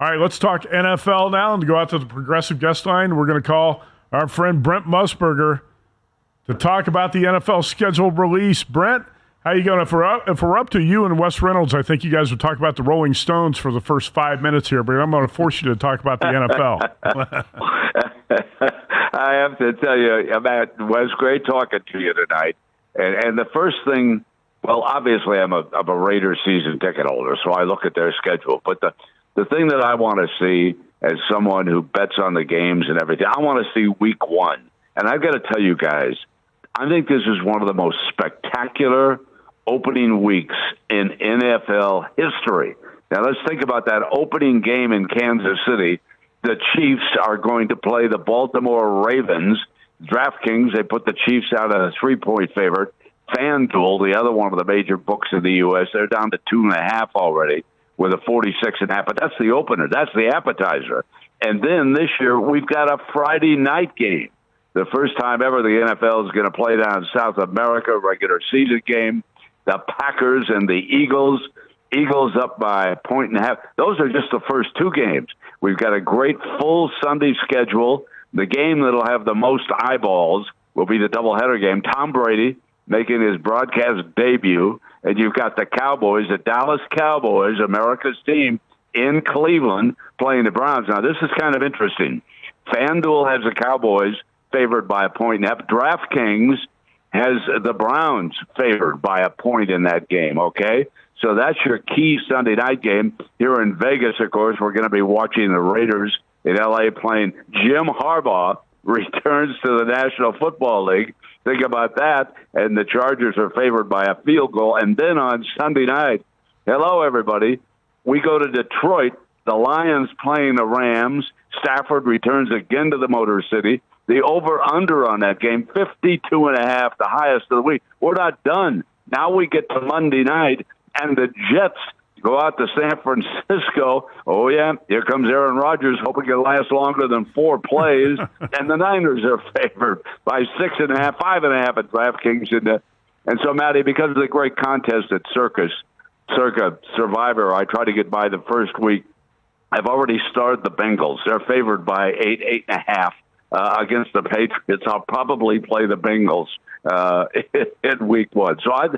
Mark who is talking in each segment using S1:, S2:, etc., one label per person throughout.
S1: All right, let's talk NFL now and go out to the Progressive guest line. We're going to call our friend Brent Musburger to talk about the NFL schedule release. Brent, how you going? If we're up to you and Wes Reynolds, I think you guys would talk about the Rolling Stones for the first 5 minutes here, but I'm going to force you to talk about the NFL.
S2: I have to tell you, Matt, it was great talking to you tonight. And the first thing, well, obviously I'm a Raiders season ticket holder, so I look at their schedule. But the thing that I want to see as someone who bets on the games and everything, I want to see week 1. And I've got to tell you guys, I think this is one of the most spectacular opening weeks in NFL history. Now, let's think about that opening game in Kansas City. The Chiefs are going to play the Baltimore Ravens. DraftKings, they put the Chiefs out as a 3-point favorite. FanDuel, the other one of the major books in the U.S., they're down to 2.5 already with a 46.5. But that's the opener. That's the appetizer. And then this year, we've got a Friday night game. The first time ever the NFL is going to play down in South America, regular season game. The Packers and the Eagles. Eagles up by 1.5. Those are just the first 2 games. We've got a great full Sunday schedule. The game that'll have the most eyeballs will be the doubleheader game. Tom Brady making his broadcast debut. And you've got the Cowboys, the Dallas Cowboys, America's team, in Cleveland playing the Browns. Now, this is kind of interesting. FanDuel has the Cowboys favored by 1.5. DraftKings has the Browns favored by 1 point in that game, okay? So that's your key Sunday night game. Here in Vegas, of course, we're going to be watching the Raiders in L.A. playing. Jim Harbaugh returns to the National Football League. Think about that. And the Chargers are favored by a field goal. And then on Sunday night, hello, everybody, we go to Detroit. The Lions playing the Rams. Stafford returns again to the Motor City. The over-under on that game, 52.5, the highest of the week. We're not done. Now we get to Monday night, and the Jets go out to San Francisco. Oh, yeah, here comes Aaron Rodgers, hoping it lasts longer than 4 plays. And the Niners are favored by 6.5, 5.5 at DraftKings. And so, Matty, because of the great contest at Circa Survivor, I try to get by the first week. I've already started the Bengals. They're favored by 8.5. Against the Patriots. I'll probably play the Bengals in week 1. So I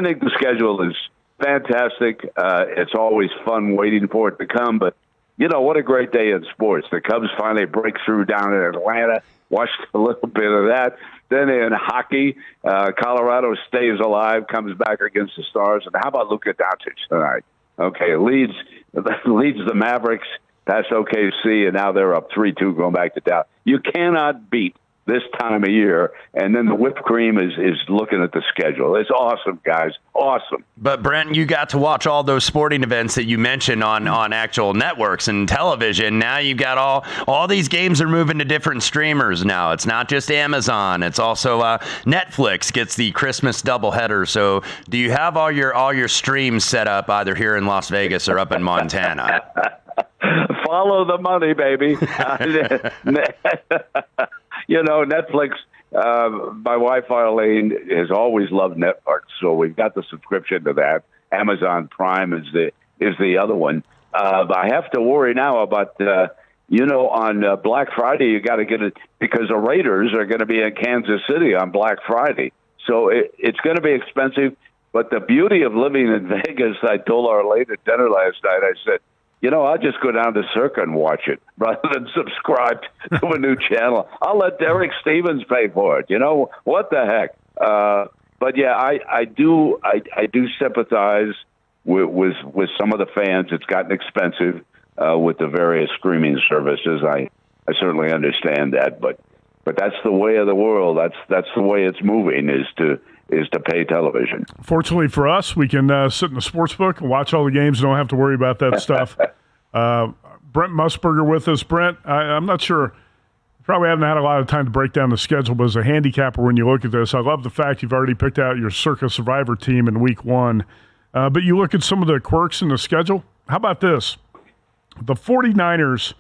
S2: think the schedule is fantastic. It's always fun waiting for it to come. But, you know, what a great day in sports. The Cubs finally break through down in Atlanta. Watched a little bit of that. Then in hockey, Colorado stays alive, comes back against the Stars. And how about Luka Doncic tonight? Okay, leads the Mavericks. That's OKC, and now they're up 3-2 going back to Dallas. You cannot beat this time of year, and then the whipped cream is looking at the schedule. It's awesome, guys. Awesome.
S3: But, Brent, you got to watch all those sporting events that you mentioned on actual networks and television. Now you got all these games are moving to different streamers now. It's not just Amazon. It's also Netflix gets the Christmas doubleheader. So do you have all your streams set up either here in Las Vegas or up in Montana?
S2: Follow the money, baby. You know, Netflix, my wife, Arlene, has always loved Netflix, so we've got the subscription to that. Amazon Prime is the other one. I have to worry now about, on Black Friday, you got to get it because the Raiders are going to be in Kansas City on Black Friday. So it's going to be expensive. But the beauty of living in Vegas, I told Arlene at dinner last night, I said, I'll just go down to Circa and watch it rather than subscribe to a new channel. I'll let Derek Stevens pay for it. What the heck? But yeah, I do sympathize with some of the fans. It's gotten expensive with the various streaming services. I certainly understand that, but that's the way of the world. That's the way it's moving is to pay television.
S1: Fortunately for us, we can sit in the sports book and watch all the games and don't have to worry about that stuff. Brent Musburger with us. Brent, I'm not sure. You probably haven't had a lot of time to break down the schedule, but as a handicapper, when you look at this, I love the fact you've already picked out your Circa Survivor team in week 1. But you look at some of the quirks in the schedule. How about this? The 49ers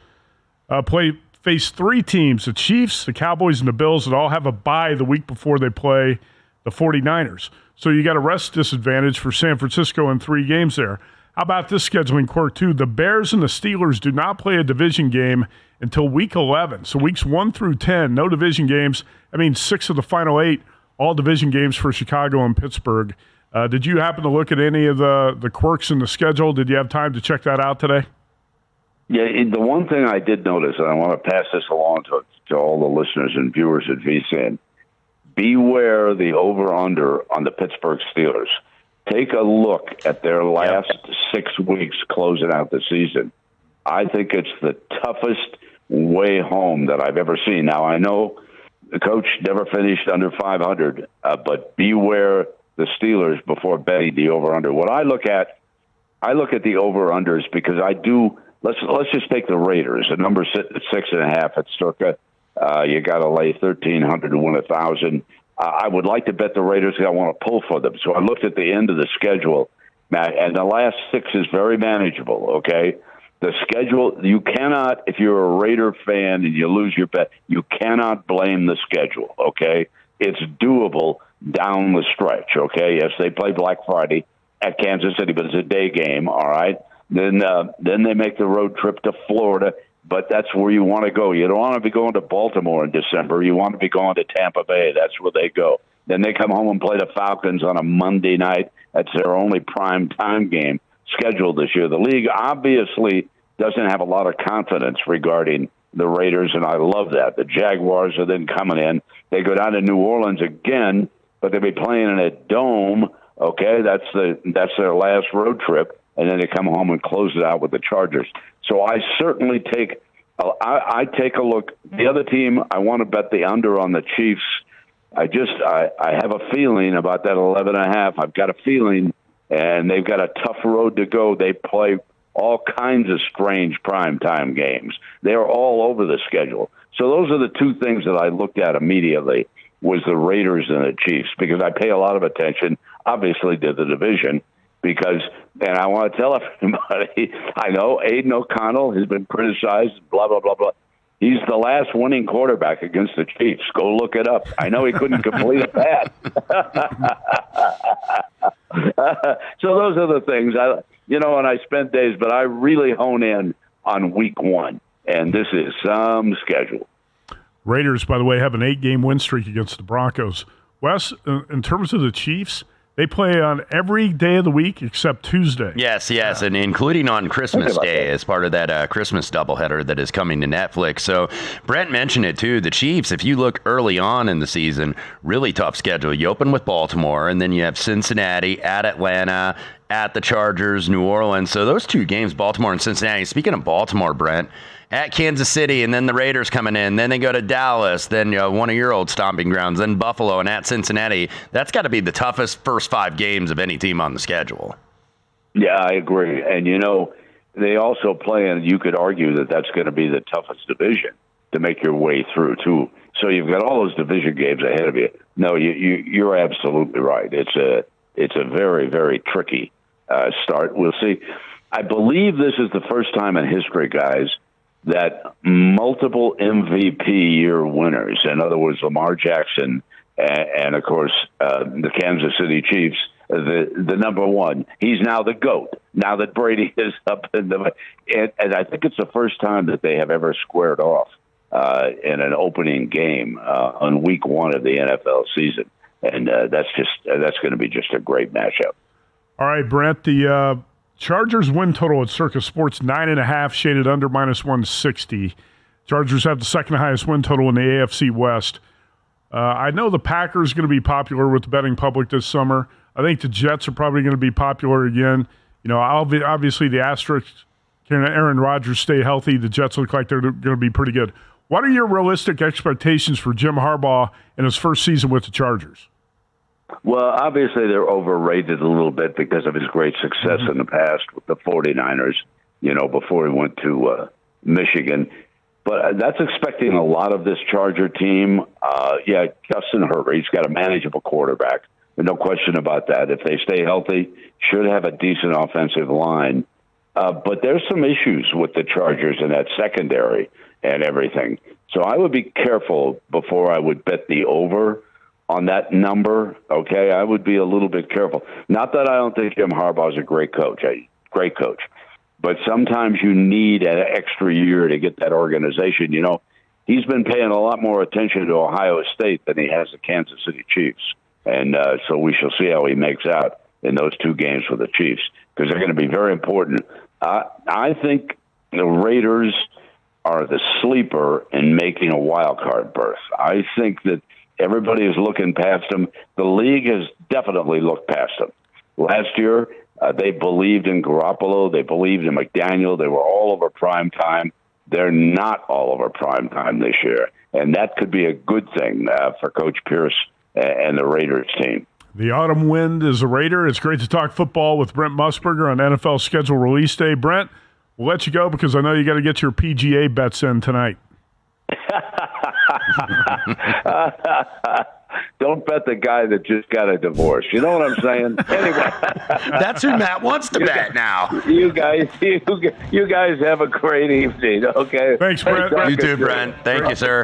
S1: face 3 teams, the Chiefs, the Cowboys, and the Bills, that all have a bye the week before they play the 49ers. So you got a rest disadvantage for San Francisco in 3 games there. How about this scheduling quirk, too? The Bears and the Steelers do not play a division game until Week 11. So weeks 1 through 10, no division games. I mean, 6 of the final 8, all division games for Chicago and Pittsburgh. Did you happen to look at any of the quirks in the schedule? Did you have time to check that out today?
S2: Yeah, the one thing I did notice, and I want to pass this along to all the listeners and viewers at VSiN, beware the over-under on the Pittsburgh Steelers. Take a look at their last 6 weeks closing out the season. I think it's the toughest way home that I've ever seen. Now, I know the coach never finished under 500, but beware the Steelers before betting the over-under. What I look at the over-unders because I do. Let's just take the Raiders. The number sitting at 6.5 at Circa. You got to lay 1,300 to win 1,000. I would like to bet the Raiders because I want to pull for them. So I looked at the end of the schedule, Matt, and the last 6 is very manageable. Okay, the schedule you cannot, if you're a Raider fan and you lose your bet, you cannot blame the schedule. Okay, it's doable down the stretch. Okay, yes, they play Black Friday at Kansas City, but it's a day game. All right. Then they make the road trip to Florida, but that's where you want to go. You don't want to be going to Baltimore in December. You want to be going to Tampa Bay. That's where they go. Then they come home and play the Falcons on a Monday night. That's their only prime time game scheduled this year. The league obviously doesn't have a lot of confidence regarding the Raiders, and I love that. The Jaguars are then coming in. They go down to New Orleans again, but they'll be playing in a dome. Okay, that's their last road trip. And then they come home and close it out with the Chargers. So I certainly take a look. The other team, I want to bet the under on the Chiefs. I have a feeling about that 11.5. I've got a feeling, and they've got a tough road to go. They play all kinds of strange primetime games. They're all over the schedule. So those are the 2 things that I looked at immediately was the Raiders and the Chiefs because I pay a lot of attention, obviously, to the division. Because, and I want to tell everybody, I know Aiden O'Connell has been criticized, blah, blah, blah, blah. He's the last winning quarterback against the Chiefs. Go look it up. I know he couldn't complete a pass. So those are the things. And I spent days, but I really hone in on week 1. And this is some schedule.
S1: Raiders, by the way, have an 8-game win streak against the Broncos. Wes, in terms of the Chiefs, they play on every day of the week except Tuesday.
S3: Yes, and including on Christmas Day as part of that Christmas doubleheader that is coming to Netflix. So Brent mentioned it, too. The Chiefs, if you look early on in the season, really tough schedule. You open with Baltimore, and then you have Cincinnati, at Atlanta, at the Chargers, New Orleans. So those 2 games, Baltimore and Cincinnati. Speaking of Baltimore, Brent, at Kansas City, and then the Raiders coming in. Then they go to Dallas, then one of your old stomping grounds, then Buffalo, and at Cincinnati. That's got to be the toughest first 5 games of any team on the schedule.
S2: Yeah, I agree. And, they also play, and you could argue that that's going to be the toughest division to make your way through, too. So you've got all those division games ahead of you. No, you're absolutely right. It's a very, very tricky start. We'll see. I believe this is the first time in history, guys, that multiple MVP year winners, in other words, Lamar Jackson and of course, the Kansas City Chiefs, the number 1, he's now the GOAT, now that Brady is up and I think it's the first time that they have ever squared off in an opening game on week 1 of the NFL season. And that's going to be just a great matchup.
S1: All right, Brent, the Chargers win total at Circa Sports 9.5, shaded under -160. Chargers have the second highest win total in the AFC West. I know the Packers are going to be popular with the betting public this summer. I think the Jets are probably going to be popular again. Obviously the Asterisks, can Aaron Rodgers stay healthy? The Jets look like they're going to be pretty good. What are your realistic expectations for Jim Harbaugh in his first season with the Chargers?
S2: Well, obviously they're overrated a little bit because of his great success in the past with the 49ers, before he went to Michigan. But that's expecting a lot of this Charger team. Justin Herbert, he's got a manageable quarterback. No question about that. If they stay healthy, should have a decent offensive line. But there's some issues with the Chargers in that secondary and everything. So I would be careful before I would bet the over on that number, okay? I would be a little bit careful. Not that I don't think Jim Harbaugh is a great coach. great coach. But sometimes you need an extra year to get that organization. You know, he's been paying a lot more attention to Ohio State than he has the Kansas City Chiefs. And so we shall see how he makes out in those 2 games with the Chiefs, because they're going to be very important. I think the Raiders are the sleeper in making a wild card berth. I think that everybody is looking past them. The league has definitely looked past them. Last year, they believed in Garoppolo. They believed in McDaniel. They were all over prime time. They're not all over prime time this year, and that could be a good thing for Coach Pierce and the Raiders team.
S1: The autumn wind is a Raider. It's great to talk football with Brent Musburger on NFL schedule release day. Brent, we'll let you go because I know you got to get your PGA bets in tonight.
S2: Don't bet the guy that just got a divorce. You know what I'm saying? Anyway,
S3: that's who Matt wants to bet now.
S2: You guys have a great evening. Okay.
S1: Thanks, Brent.
S3: You too, Brent. Thank you, sir.